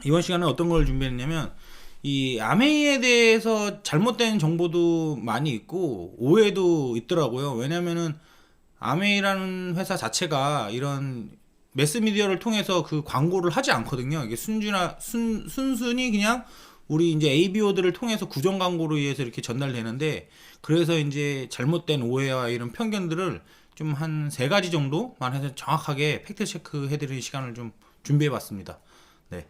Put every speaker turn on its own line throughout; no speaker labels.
이번 시간은 어떤 걸 준비했냐면 이 아메이에 대해서 잘못된 정보도 많이 있고 오해도 있더라고요. 왜냐면은 아메이라는 회사 자체가 이런 매스미디어를 통해서 그 광고를 하지 않거든요. 이게 순순히 그냥 우리 이제 ABO들을 통해서 구정 광고로 의해서 이렇게 전달되는데, 그래서 이제 잘못된 오해와 이런 편견들을 좀 한 세 가지 정도만 해서 정확하게 팩트 체크 해드리는 시간을 좀 준비해 봤습니다. 네.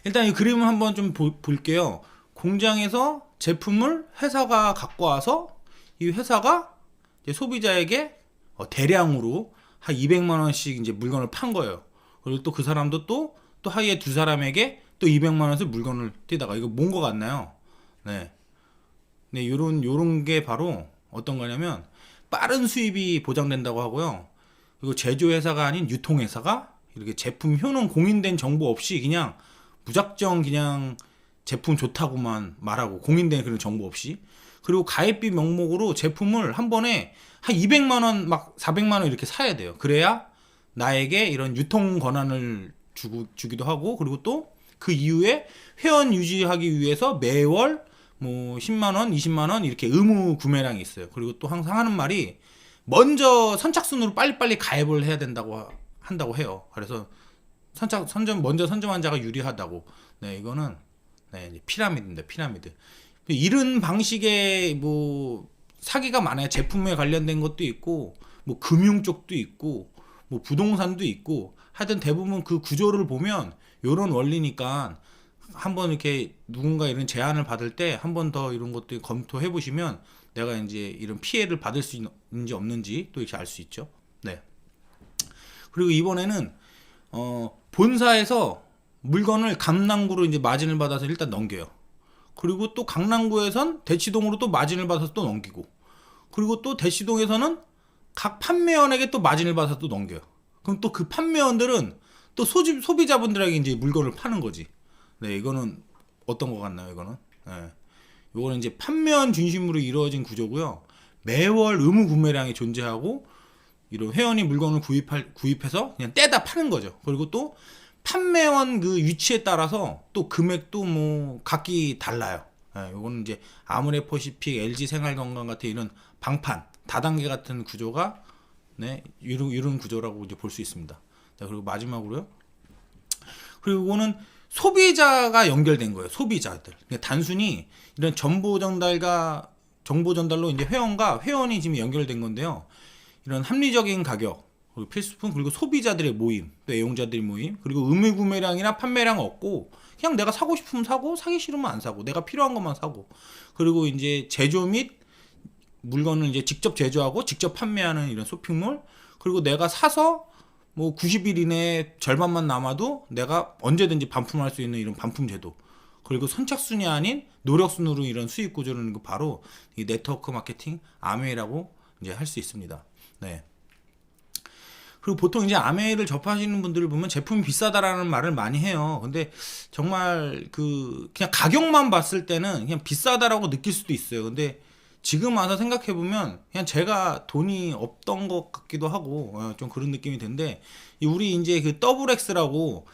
일단 이 그림을 한번 좀 볼게요. 공장에서 제품을 회사가 갖고 와서 이 회사가 이제 소비자에게 대량으로 한 200만 원씩 이제 물건을 판 거예요. 그리고 또 그 사람도 또 하위에 두 사람에게 또 200만 원씩 물건을 띄다가, 이거 뭔 거 같나요? 네. 네, 요런 게 바로 어떤 거냐면 빠른 수입이 보장된다고 하고요. 그리고 제조회사가 아닌 유통회사가 이렇게 제품 효능 공인된 정보 없이 그냥 무작정 그냥 제품 좋다고만 말하고, 공인된 그런 정보 없이, 그리고 가입비 명목으로 제품을 한 번에 한 200만 원 막 400만 원 이렇게 사야 돼요. 그래야 나에게 이런 유통 권한을 주기도 하고, 그리고 또 그 이후에 회원 유지하기 위해서 매월 뭐 10만 원, 20만 원 이렇게 의무 구매량이 있어요. 그리고 또 항상 하는 말이 먼저 선착순으로 빨리빨리 가입을 해야 한다고 해요. 그래서 먼저 선점한 자가 유리하다고. 네, 이거는 네, 피라미드입니다. 피라미드. 이런 방식의 뭐 사기가 많아요. 제품에 관련된 것도 있고, 뭐 금융 쪽도 있고, 뭐 부동산도 있고, 하여튼 대부분 그 구조를 보면 요런 원리니까 한번 이렇게 누군가 이런 제안을 받을 때 한 번 더 이런 것들 검토해 보시면 내가 이제 이런 피해를 받을 수 있는지 없는지 또 이렇게 알 수 있죠. 네. 그리고 이번에는 본사에서 물건을 강남구로 이제 마진을 받아서 일단 넘겨요. 그리고 또 강남구에선 대치동으로 또 마진을 받아서 또 넘기고, 그리고 또 대치동에서는 각 판매원에게 또 마진을 받아서 또 넘겨요. 그럼 또 그 판매원들은 또 소비자분들에게 이제 물건을 파는 거지. 네, 이거는 어떤 것 같나요? 이거는 이거는 이제 판매원 중심으로 이루어진 구조고요. 매월 의무 구매량이 존재하고, 이런 회원이 물건을 구입해서 그냥 떼다 파는 거죠. 그리고 또 판매원 그 위치에 따라서 또 금액도 뭐 각기 달라요. 이거는 이제 아모레퍼시픽, LG 생활건강 같은 이런 방판 다단계 같은 구조가 이런 구조라고 이제 볼 수 있습니다. 자, 그리고 마지막으로요. 그리고 이거는 소비자가 연결된 거예요. 소비자들. 그러니까 단순히 이런 정보 전달로 이제 회원이 지금 연결된 건데요. 이런 합리적인 가격, 그리고 필수품, 그리고 소비자들의 모임, 또 애용자들의 모임, 그리고 의무 구매량이나 판매량 없고, 그냥 내가 사고 싶으면 사고, 사기 싫으면 안 사고, 내가 필요한 것만 사고, 그리고 이제 제조 및 물건을 이제 직접 제조하고 직접 판매하는 이런 쇼핑몰, 그리고 내가 사서 뭐 90일 이내에 절반만 남아도 내가 언제든지 반품할 수 있는 이런 반품 제도, 그리고 선착순이 아닌 노력순으로 이런 수익 구조는 거 바로 이 네트워크 마케팅 아메이라고 이제 할 수 있습니다. 네. 그리고 보통 이제 아메이를 접하시는 분들을 보면 제품이 비싸다라는 말을 많이 해요. 근데 정말 그냥 가격만 봤을 때는 그냥 비싸다라고 느낄 수도 있어요. 근데 지금 와서 생각해보면 그냥 제가 돈이 없던 것 같기도 하고 좀 그런 느낌이 드는데, 우리 이제 그 더블 X라고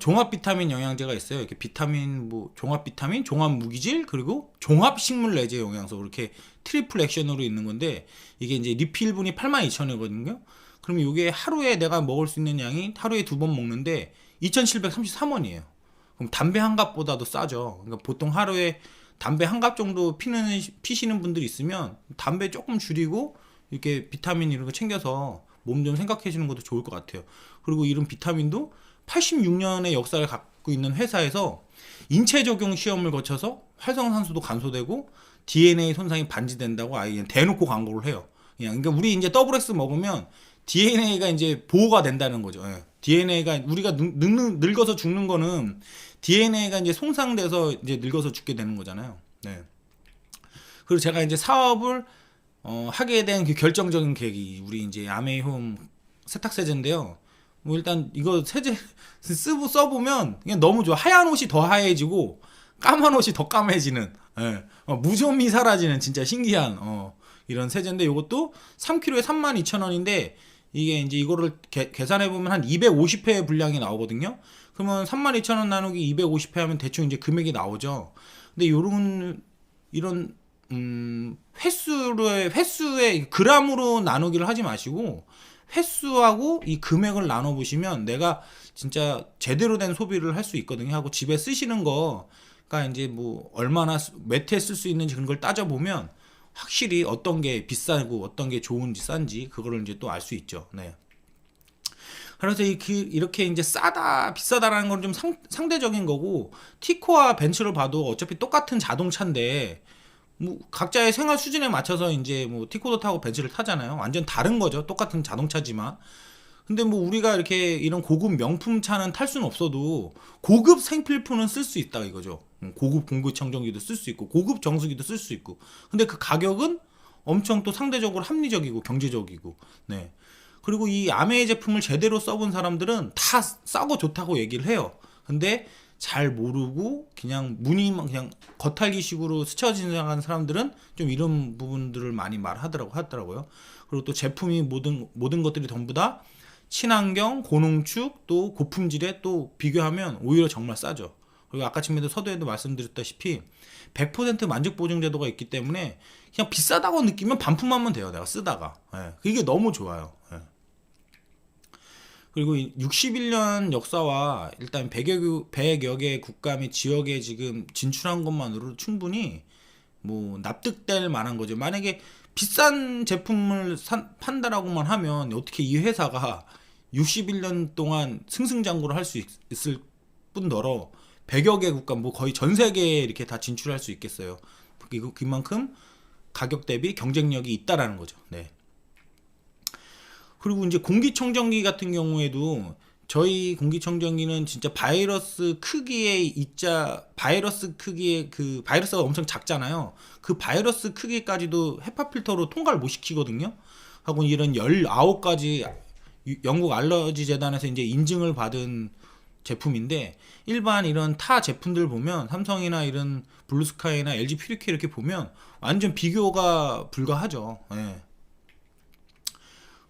종합 비타민 영양제가 있어요. 이렇게 비타민, 뭐 종합 비타민, 종합 무기질, 그리고 종합 식물 내재 영양소, 이렇게 트리플 액션으로 있는 건데, 이게 이제 리필분이 82,000원이거든요. 그럼 이게 하루에 내가 먹을 수 있는 양이 하루에 2번 먹는데 2,733원이에요. 그럼 담배 한 갑보다도 싸죠. 그러니까 보통 하루에 담배 한 갑 정도 피시는 분들이 있으면 담배 조금 줄이고 이렇게 비타민 이런 거 챙겨서 몸 좀 생각해 주는 것도 좋을 것 같아요. 그리고 이런 비타민도 86년의 역사를 갖고 있는 회사에서 인체 적용 시험을 거쳐서 활성산소도 감소되고 DNA 손상이 반지된다고 아예 그냥 대놓고 광고를 해요. 그러니까 우리 이제 더블 X 먹으면 DNA가 이제 보호가 된다는 거죠. DNA가 우리가 늙어서 죽는 거는 DNA가 이제 손상돼서 이제 늙어서 죽게 되는 거잖아요. 네. 그리고 제가 이제 사업을 하게 된 그 결정적인 계기, 우리 이제 아메이홈 세탁세제인데요. 뭐 일단 이거 세제 써보면 그냥 너무 좋아. 하얀 옷이 더 하얘지고 까만 옷이 더 까매지는, 무좀이 사라지는 진짜 신기한 이런 세제인데, 이것도 3kg에 32,000원인데 이게 이제 이거를 계산해 보면 한 250회 분량이 나오거든요. 그러면 32,000원 나누기 250회 하면 대충 이제 금액이 나오죠. 근데 이런 횟수의 그람으로 나누기를 하지 마시고 횟수하고 이 금액을 나눠 보시면 내가 진짜 제대로 된 소비를 할 수 있거든요. 하고 집에 쓰시는 거가 이제 뭐 얼마나 몇 회 쓸 수 있는지 그런 걸 따져 보면 확실히 어떤 게 비싸고 어떤 게 좋은지 싼지 그거를 이제 또 알 수 있죠. 네. 그래서 이렇게 이제 싸다 비싸다라는 건 좀 상대적인 거고, 티코와 벤츠를 봐도 어차피 똑같은 자동차인데 뭐 각자의 생활 수준에 맞춰서 이제 뭐 티코도 타고 벤츠를 타잖아요. 완전 다른 거죠. 똑같은 자동차지만. 근데 뭐 우리가 이렇게 이런 고급 명품 차는 탈 수는 없어도 고급 생필품은 쓸 수 있다 이거죠. 고급 공기청정기도 쓸 수 있고 고급 정수기도 쓸 수 있고. 근데 그 가격은 엄청 또 상대적으로 합리적이고 경제적이고. 네. 그리고 이 아메이 제품을 제대로 써본 사람들은 다 싸고 좋다고 얘기를 해요. 근데 잘 모르고 그냥 무늬만 그냥 겉핥기식으로 스쳐 지나가는 사람들은 좀 이런 부분들을 많이 하더라고요. 그리고 또 제품이 모든 것들이 전부 다 친환경, 고농축, 또 고품질에 또 비교하면 오히려 정말 싸죠. 그리고 아까 전에도 서두에도 말씀드렸다시피 100% 만족 보증 제도가 있기 때문에 그냥 비싸다고 느끼면 반품하면 돼요. 내가 쓰다가. 예, 그게 너무 좋아요. 예. 그리고 61년 역사와 일단 100여 개 국가 및 지역에 지금 진출한 것만으로도 충분히 뭐 납득될 만한 거죠. 만약에 비싼 제품을 판다라고만 하면 어떻게 이 회사가 61년 동안 승승장구를 할 수 있을 뿐더러 100여 개 국가 뭐 거의 전 세계에 이렇게 다 진출할 수 있겠어요. 그만큼 가격 대비 경쟁력이 있다라는 거죠. 네. 그리고 이제 공기청정기 같은 경우에도 저희 공기청정기는 진짜 바이러스 크기의 그 바이러스가 엄청 작잖아요. 그 바이러스 크기까지도 헤파 필터로 통과를 못 시키거든요. 하고 이런 19가지 영국 알러지 재단에서 이제 인증을 받은 제품인데, 일반 이런 타 제품들 보면 삼성이나 이런 블루스카이나 LG 퓨리케 이렇게 보면 완전 비교가 불가하죠. 예.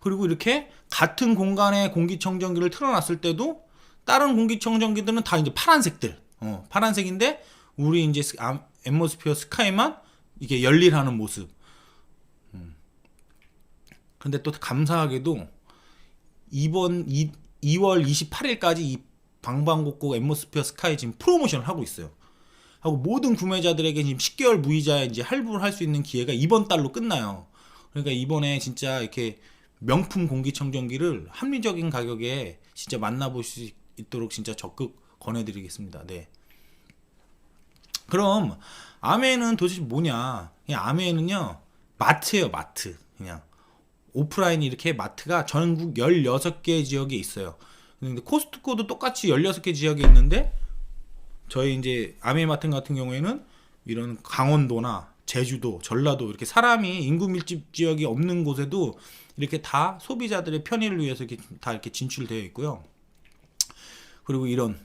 그리고 이렇게 같은 공간에 공기청정기를 틀어놨을 때도 다른 공기청정기들은 다 이제 파란색들, 파란색인데 우리 이제 앰모스피어 스카이만 이게 열일하는 모습. 근데 또 감사하게도 이번 2월 28일까지 이 방방곡곡 앰모스피어 스카이 지금 프로모션을 하고 있어요. 하고 모든 구매자들에게 지금 10개월 무이자 이제 할부를 할 수 있는 기회가 이번 달로 끝나요. 그러니까 이번에 진짜 이렇게 명품 공기청정기를 합리적인 가격에 진짜 만나볼 수 있도록 진짜 적극 권해드리겠습니다. 네. 그럼 아메는 도대체 뭐냐? 그냥 아메는요 마트예요. 마트. 그냥 오프라인이 이렇게 마트가 전국 16개 지역에 있어요. 근데 코스트코도 똑같이 16개 지역에 있는데 저희 이제 아메마트 같은 경우에는 이런 강원도나 제주도, 전라도 이렇게 사람이 인구 밀집 지역이 없는 곳에도 이렇게 다 소비자들의 편의를 위해서 다 이렇게 진출되어 있고요. 그리고 이런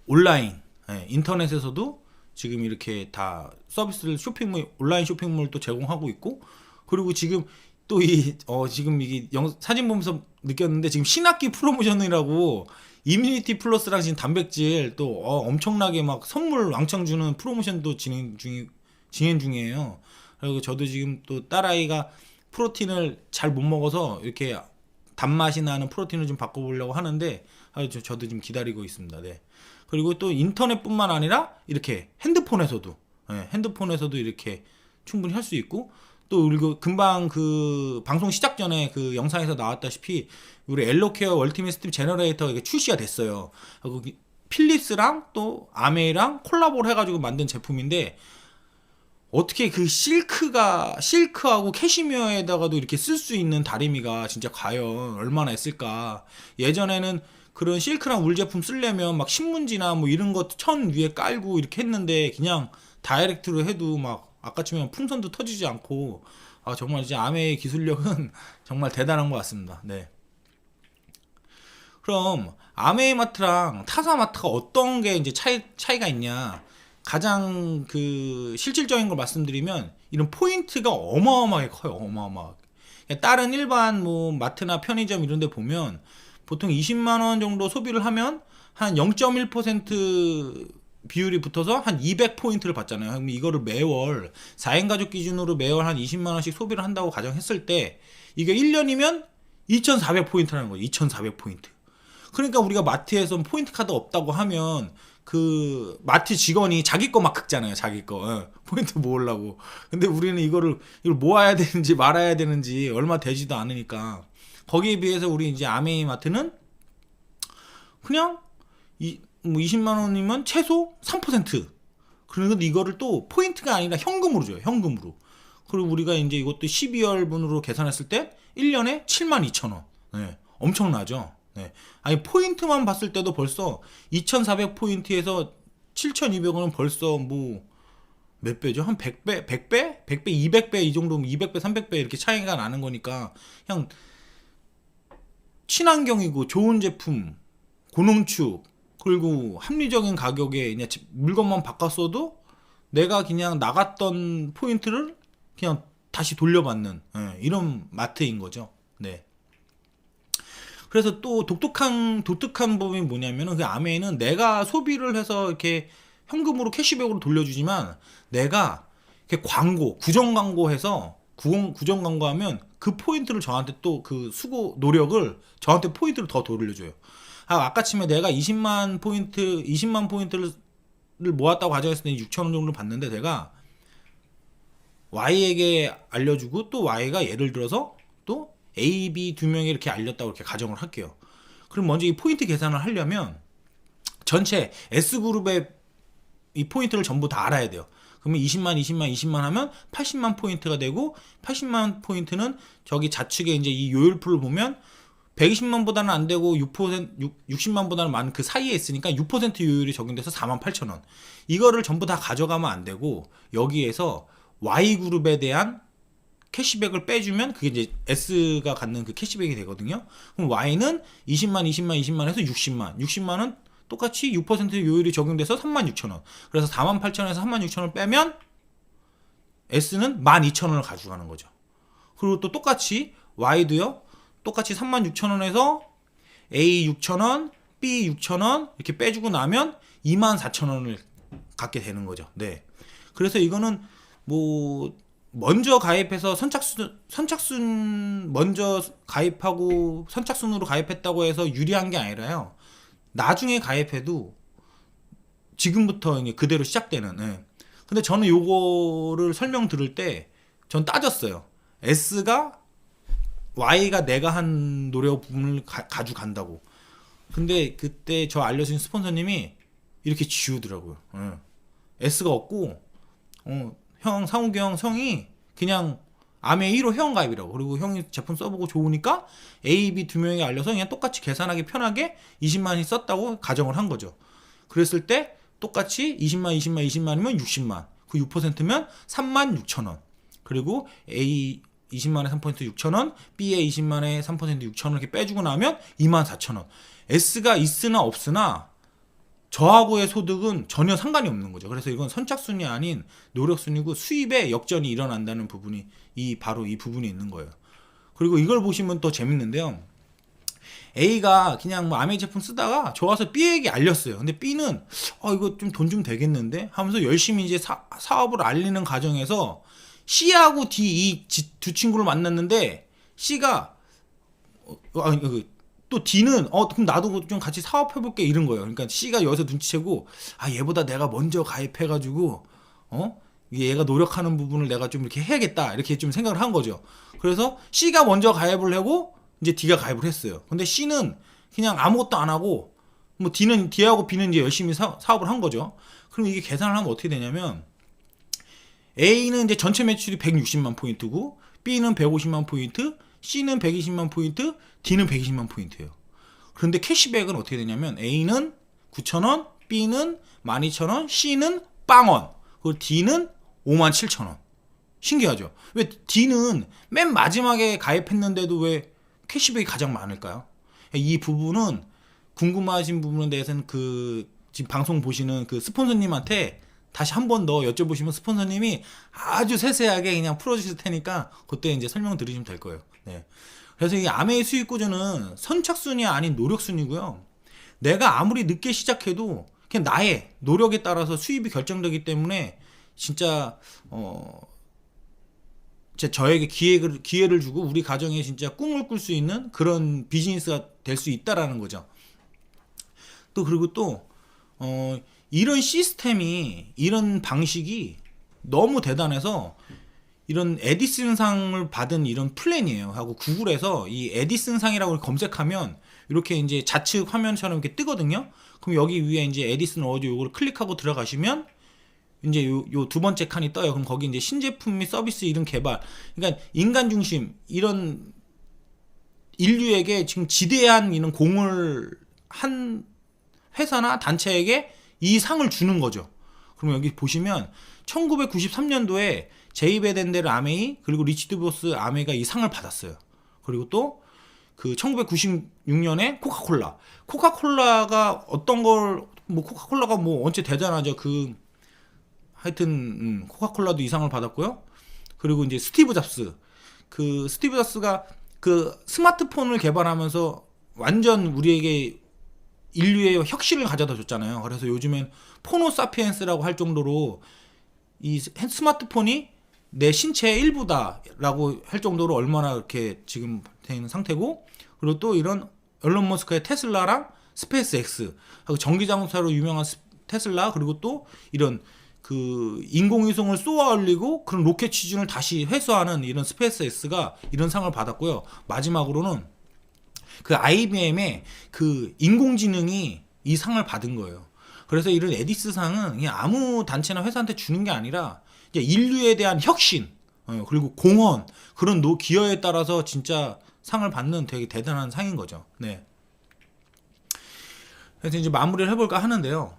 온라인, 인터넷에서도 지금 이렇게 다 서비스를 온라인 쇼핑몰도 제공하고 있고, 그리고 지금 또 지금 이게 사진 보면서 느꼈는데 지금 신학기 프로모션이라고 이뮤니티 플러스랑 지금 단백질 또 엄청나게 막 선물 왕창 주는 프로모션도 진행 중이에요. 그리고 저도 지금 또 딸아이가 프로틴을 잘 못 먹어서 이렇게 단맛이 나는 프로틴을 좀 바꿔보려고 하는데 저도 지금 기다리고 있습니다. 네. 그리고 또 인터넷뿐만 아니라 이렇게 핸드폰에서도 이렇게 충분히 할 수 있고, 또 그리고 금방 그 방송 시작 전에 그 영상에서 나왔다시피 우리 엘로케어 얼티밋 스팀 제너레이터가 이게 출시가 됐어요. 그리고 필립스랑 또 아메이랑 콜라보를 해가지고 만든 제품인데, 어떻게 그 실크하고 캐시미어에다가도 이렇게 쓸 수 있는 다리미가 진짜 과연 얼마나 있을까. 예전에는 그런 실크랑 울 제품 쓰려면 막 신문지나 뭐 이런 거 천 위에 깔고 이렇게 했는데 그냥 다이렉트로 해도 막 아까 치면 풍선도 터지지 않고, 정말 이제 아메의 기술력은 정말 대단한 것 같습니다. 네. 그럼 아메이 마트랑 타사 마트가 어떤 게 이제 차이가 있냐? 가장 그 실질적인 걸 말씀드리면 이런 포인트가 어마어마하게 커요. 어마어마하게. 다른 일반 뭐 마트나 편의점 이런 데 보면 보통 20만 원 정도 소비를 하면 한 0.1% 비율이 붙어서 한 200포인트를 받잖아요. 그럼 이거를 매월 4인 가족 기준으로 매월 한 20만 원씩 소비를 한다고 가정했을 때 이게 1년이면 2,400포인트라는 거예요. 2,400포인트. 그러니까 우리가 마트에서 포인트 카드 없다고 하면 그 마트 직원이 자기 거 막 긁잖아요. 자기 거. 포인트 모으려고. 근데 우리는 이걸 모아야 되는지 말아야 되는지 얼마 되지도 않으니까 거기에 비해서 우리 이제 아메이 마트는 그냥 뭐 20만 원이면 최소 3%. 그런데 이거를 또 포인트가 아니라 현금으로 줘요. 현금으로. 그리고 우리가 이제 이것도 12월분으로 계산했을 때 1년에 72,000원. 네, 엄청나죠. 네. 아니 포인트만 봤을 때도 벌써 2,400포인트에서 7,200원은 벌써 뭐 몇 배죠? 한 100배, 100배, 100배, 200배 이 정도면 200배, 300배 이렇게 차이가 나는 거니까 그냥 친환경이고 좋은 제품, 고농축 그리고 합리적인 가격에 그냥 물건만 바꿨어도 내가 그냥 나갔던 포인트를 그냥 다시 돌려받는 이런 마트인 거죠. 네. 그래서 또 독특한 부분이 뭐냐면은 그 아메이는 내가 소비를 해서 이렇게 현금으로 캐시백으로 돌려주지만 내가 이렇게 광고, 구정 광고해서 구정 광고하면 그 포인트를 저한테 또 그 수고 노력을 저한테 포인트를 더 돌려줘요. 아까 치면 내가 20만 포인트를 모았다고 가정했을 때 6,000원 정도 받는데 내가 Y에게 알려주고 또 Y가 예를 들어서 또 A, B 두 명이 이렇게 알렸다고 이렇게 가정을 할게요. 그럼 먼저 이 포인트 계산을 하려면 전체 S그룹의 이 포인트를 전부 다 알아야 돼요. 그러면 20만 하면 80만 포인트가 되고 80만 포인트는 저기 좌측에 이제 이 요율표를 보면 120만보다는 안 되고 60만보다는 많은 그 사이에 있으니까 6% 요율이 적용돼서 48,000원. 이거를 전부 다 가져가면 안 되고 여기에서 Y그룹에 대한 캐시백을 빼주면 그게 이제 S가 갖는 그 캐시백이 되거든요. 그럼 Y는 20만 해서 60만은 똑같이 6% 요율이 적용돼서 36,000원. 그래서 48,000원에서 36,000원을 빼면 S는 12,000원을 가져가는 거죠. 그리고 또 똑같이 Y도요. 똑같이 36,000원에서 A 6,000원, B 6,000원 이렇게 빼주고 나면 24,000원을 갖게 되는 거죠. 네. 그래서 이거는 뭐 먼저 가입해서 선착순 먼저 가입하고 선착순으로 가입했다고 해서 유리한 게 아니라요. 나중에 가입해도 지금부터 이제 그대로 시작되는. 네. 근데 저는 요거를 설명 들을 때 전 따졌어요. Y가 내가 한 노력 부분을 가져간다고. 근데 그때 저 알려준 스폰서님이 이렇게 지우더라고요. S가 없고 상욱이 형 성이 그냥 아메 1호 회원가입이라고. 그리고 형이 제품 써보고 좋으니까 A, B 두 명이 알려서 그냥 똑같이 계산하기 편하게 20만이 썼다고 가정을 한 거죠. 그랬을 때 똑같이 20만이면 60만. 그 6%면 36,000원. 그리고 A 20만에 3% 6,000원, B에 20만에 3% 6,000원 이렇게 빼주고 나면 24,000원. S가 있으나 없으나 저하고의 소득은 전혀 상관이 없는 거죠. 그래서 이건 선착순이 아닌 노력순이고 수입에 역전이 일어난다는 부분이 바로 이 부분이 있는 거예요. 그리고 이걸 보시면 또 재밌는데요. A가 그냥 뭐 아메이 제품 쓰다가 좋아서 B에게 알렸어요. 근데 B는 이거 좀 돈 좀 되겠는데 하면서 열심히 이제 사업을 알리는 과정에서 C하고 D 이 두 친구를 만났는데 C가 또 D는 그럼 나도 좀 같이 사업해볼게 이런 거예요. 그러니까 C가 여기서 눈치채고 얘보다 내가 먼저 가입해가지고 얘가 노력하는 부분을 내가 좀 이렇게 해야겠다 이렇게 좀 생각을 한 거죠. 그래서 C가 먼저 가입을 하고 이제 D가 가입을 했어요. 근데 C는 그냥 아무것도 안 하고 뭐 D하고 B는 이제 열심히 사업을 한 거죠. 그럼 이게 계산을 하면 어떻게 되냐면 A는 이제 전체 매출이 160만 포인트고 B는 150만 포인트, C는 120만 포인트, D는 120만 포인트예요. 그런데 캐시백은 어떻게 되냐면 A는 9,000원, B는 12,000원, C는 빵원, 그리고 D는 57,000원. 신기하죠? 왜 D는 맨 마지막에 가입했는데도 왜 캐시백이 가장 많을까요? 이 부분은 궁금하신 부분에 대해서는 지금 방송 보시는 그 스폰서님한테 다시 한 번 더 여쭤보시면 스폰서님이 아주 세세하게 그냥 풀어주실 테니까 그때 이제 설명 드리시면 될 거예요. 네. 네. 그래서 이 아메이 수익 구조는 선착순이 아닌 노력순이고요. 내가 아무리 늦게 시작해도 그냥 나의 노력에 따라서 수입이 결정되기 때문에 진짜 저에게 기회를 주고 우리 가정에 진짜 꿈을 꿀 수 있는 그런 비즈니스가 될 수 있다라는 거죠. 또 그리고 또 이런 시스템이 이런 방식이 너무 대단해서 이런 에디슨상을 받은 이런 플랜이에요 하고 구글에서 이 에디슨상이라고 검색하면 이렇게 이제 좌측 화면처럼 이렇게 뜨거든요. 그럼 여기 위에 이제 에디슨 어워즈 요걸 클릭하고 들어가시면 이제 요 두 번째 칸이 떠요. 그럼 거기 이제 신제품 및 서비스 이런 개발, 그러니까 인간 중심 이런 인류에게 지금 지대한 이런 공을 한 회사나 단체에게 이 상을 주는 거죠. 그럼 여기 보시면 1993년도에 제이 베덴데르 아메이 그리고 리치드 보스 아메이가 이 상을 받았어요. 그리고 또 그 1996년에 코카콜라가 어떤 걸 뭐 코카콜라가 뭐 언제 대단하죠. 그 하여튼 코카콜라도 이 상을 받았고요. 그리고 이제 스티브 잡스가 그 스마트폰을 개발하면서 완전 우리에게 인류의 혁신을 가져다 줬잖아요. 그래서 요즘엔 포노사피엔스라고 할 정도로 이 스마트폰이 내 신체의 일부다라고 할 정도로 얼마나 이렇게 지금 되는 상태고, 그리고 또 이런 일론 머스크의 테슬라랑 스페이스 X 하고 전기 자동차로 유명한 테슬라, 그리고 또 이런 그 인공위성을 쏘아 올리고 그런 로켓 취준을 다시 회수하는 이런 스페이스 X가 이런 상을 받았고요. 마지막으로는 그 IBM의 그 인공지능이 이 상을 받은 거예요. 그래서 이런 에디슨상은 그냥 아무 단체나 회사한테 주는 게 아니라 이제 인류에 대한 혁신, 그리고 공헌, 그런 기여에 따라서 진짜 상을 받는 되게 대단한 상인 거죠. 네. 그래서 이제 마무리를 해볼까 하는데요.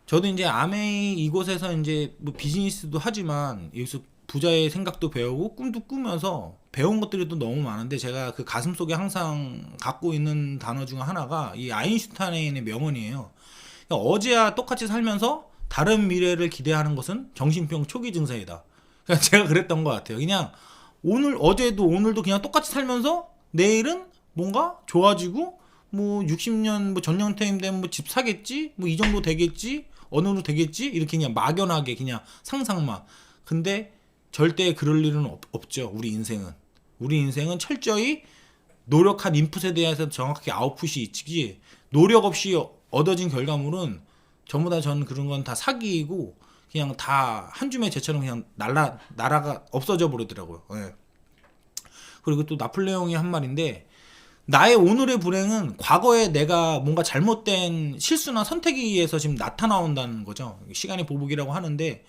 저도 이제 아메이 이곳에서 이제 뭐 비즈니스도 하지만 여기서 부자의 생각도 배우고 꿈도 꾸면서 배운 것들이 또 너무 많은데, 제가 그 가슴속에 항상 갖고 있는 단어 중 하나가 이 아인슈타인의 명언이에요. 그러니까 어제와 똑같이 살면서 다른 미래를 기대하는 것은 정신병 초기 증세이다. 그러니까 제가 그랬던 것 같아요. 그냥 어제도 오늘도 그냥 똑같이 살면서 내일은 뭔가 좋아지고 뭐 60년 뭐 전년퇴임 되면 뭐 집 사겠지, 뭐 이 정도 되겠지, 어느 정도 되겠지, 이렇게 그냥 막연하게 그냥 상상만. 근데 절대 그럴 일은 없죠. 우리 인생은 철저히 노력한 인풋에 대해서 정확하게 아웃풋이 있지, 노력 없이 얻어진 결과물은 전부 다 저는 그런 건 다 사기이고 그냥 다 한 줌의 재처럼 그냥 나라가 없어져 버리더라고요. 네. 그리고 또 나폴레옹이 한 말인데, 나의 오늘의 불행은 과거에 내가 뭔가 잘못된 실수나 선택에 의해서 지금 나타나온다는 거죠. 시간의 보복이라고 하는데,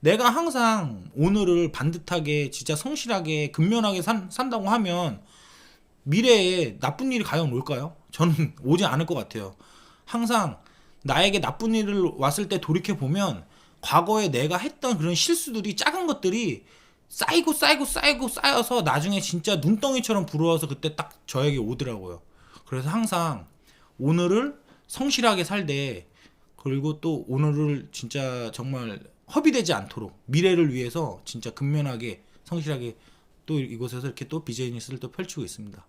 내가 항상 오늘을 반듯하게 진짜 성실하게 근면하게 산다고 하면 미래에 나쁜 일이 과연 올까요? 저는 오지 않을 것 같아요. 항상 나에게 나쁜 일을 왔을 때 돌이켜 보면 과거에 내가 했던 그런 실수들이, 작은 것들이 쌓여서 나중에 진짜 눈덩이처럼 불어와서 그때 딱 저에게 오더라고요. 그래서 항상 오늘을 성실하게 살되, 그리고 또 오늘을 진짜 정말 허비되지 않도록 미래를 위해서 진짜 근면하게 성실하게 또 이곳에서 이렇게 또 비즈니스를 또 펼치고 있습니다.